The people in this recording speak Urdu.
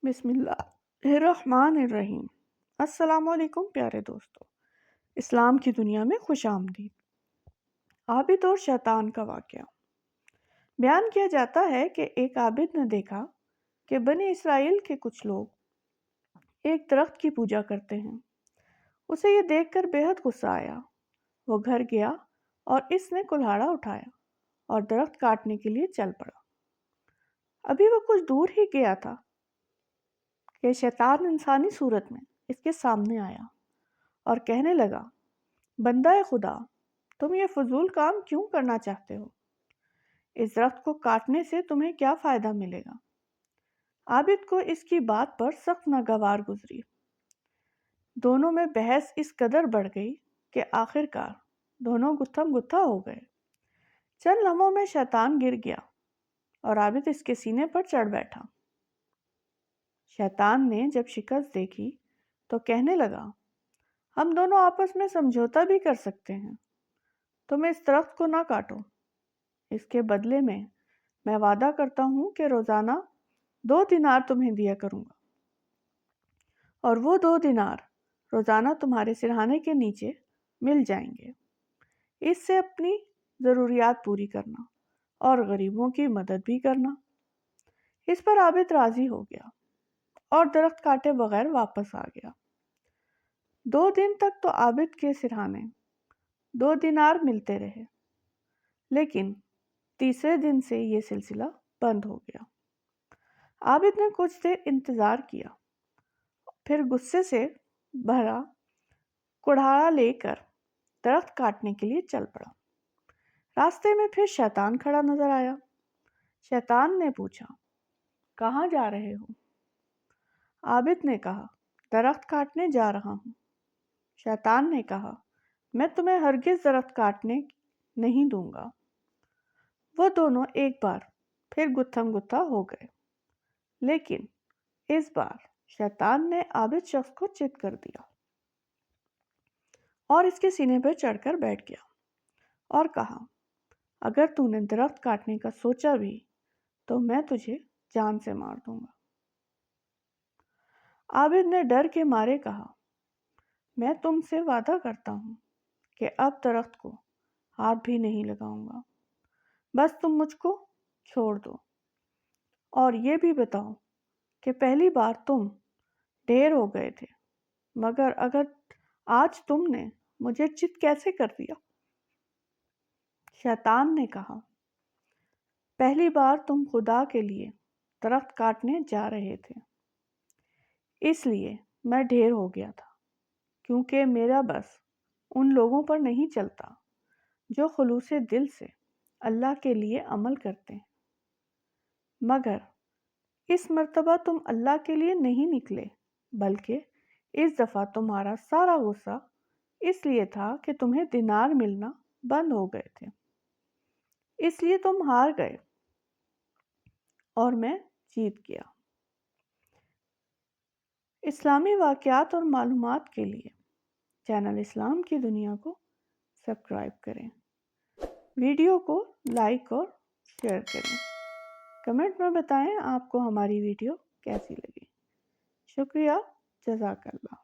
بسم اللہ الرحمن الرحیم۔ السلام علیکم پیارے دوستو، اسلام کی دنیا میں خوش آمدید۔ عابد اور شیطان کا واقعہ بیان کیا جاتا ہے کہ ایک عابد نے دیکھا کہ بنی اسرائیل کے کچھ لوگ ایک درخت کی پوجا کرتے ہیں۔ اسے یہ دیکھ کر بے حد غصہ آیا۔ وہ گھر گیا اور اس نے کلہاڑا اٹھایا اور درخت کاٹنے کے لیے چل پڑا۔ ابھی وہ کچھ دور ہی گیا تھا کہ شیطان انسانی صورت میں اس کے سامنے آیا اور کہنے لگا، بندہ خدا، تم یہ فضول کام کیوں کرنا چاہتے ہو؟ اس درخت کو کاٹنے سے تمہیں کیا فائدہ ملے گا؟ عابد کو اس کی بات پر سخت ناگوار گزری۔ دونوں میں بحث اس قدر بڑھ گئی کہ آخر کار دونوں گتھم گتھا ہو گئے۔ چند لمحوں میں شیطان گر گیا اور عابد اس کے سینے پر چڑھ بیٹھا۔ شیطان نے جب شکست دیکھی تو کہنے لگا، ہم دونوں آپس میں سمجھوتا بھی کر سکتے ہیں۔ تم اس درخت کو نہ کاٹو۔ اس کے بدلے میں وعدہ کرتا ہوں کہ روزانہ 2 دینار تمہیں دیا کروں گا، اور وہ 2 دینار روزانہ تمہارے سرہانے کے نیچے مل جائیں گے۔ اس سے اپنی ضروریات پوری کرنا اور غریبوں کی مدد بھی کرنا۔ اس پر عابد راضی ہو گیا اور درخت کاٹے بغیر واپس آ گیا۔ 2 دن تک تو عابد کے سرہانے 2 دینار ملتے رہے، لیکن تیسرے دن سے یہ سلسلہ بند ہو گیا۔ عابد نے کچھ دیر انتظار کیا، پھر غصے سے بھرا کڑھاڑا لے کر درخت کاٹنے کے لیے چل پڑا۔ راستے میں پھر شیطان کھڑا نظر آیا۔ شیطان نے پوچھا، کہاں جا رہے ہو؟ عابد نے کہا، درخت کاٹنے جا رہا ہوں۔ شیطان نے کہا، میں تمہیں ہرگز درخت کاٹنے نہیں دوں گا۔ وہ دونوں ایک بار پھر گتھم گتھا ہو گئے، لیکن اس بار شیطان نے عابد شخص کو چت کر دیا اور اس کے سینے پر چڑھ کر بیٹھ گیا اور کہا، اگر تو نے درخت کاٹنے کا سوچا بھی تو میں تجھے جان سے مار دوں گا۔ عابد نے ڈر کے مارے کہا، میں تم سے وعدہ کرتا ہوں کہ اب درخت کو ہاتھ بھی نہیں لگاؤں گا، بس تم مجھ کو چھوڑ دو۔ اور یہ بھی بتاؤ کہ پہلی بار تم ڈھیر ہو گئے تھے، مگر اگر آج تم نے مجھے چت کیسے کر دیا؟ شیطان نے کہا، پہلی بار تم خدا کے لیے درخت کاٹنے جا رہے تھے، اس لیے میں ڈھیر ہو گیا تھا، کیونکہ میرا بس ان لوگوں پر نہیں چلتا جو خلوص دل سے اللہ کے لیے عمل کرتے ہیں۔ مگر اس مرتبہ تم اللہ کے لیے نہیں نکلے، بلکہ اس دفعہ تمہارا سارا غصہ اس لیے تھا کہ تمہیں دینار ملنا بند ہو گئے تھے، اس لیے تم ہار گئے اور میں جیت گیا۔ اسلامی واقعات اور معلومات کے لیے چینل اسلام کی دنیا کو سبسکرائب کریں، ویڈیو کو لائک اور شیئر کریں۔ کمنٹ میں بتائیں آپ کو ہماری ویڈیو کیسی لگی۔ شکریہ، جزاک اللہ۔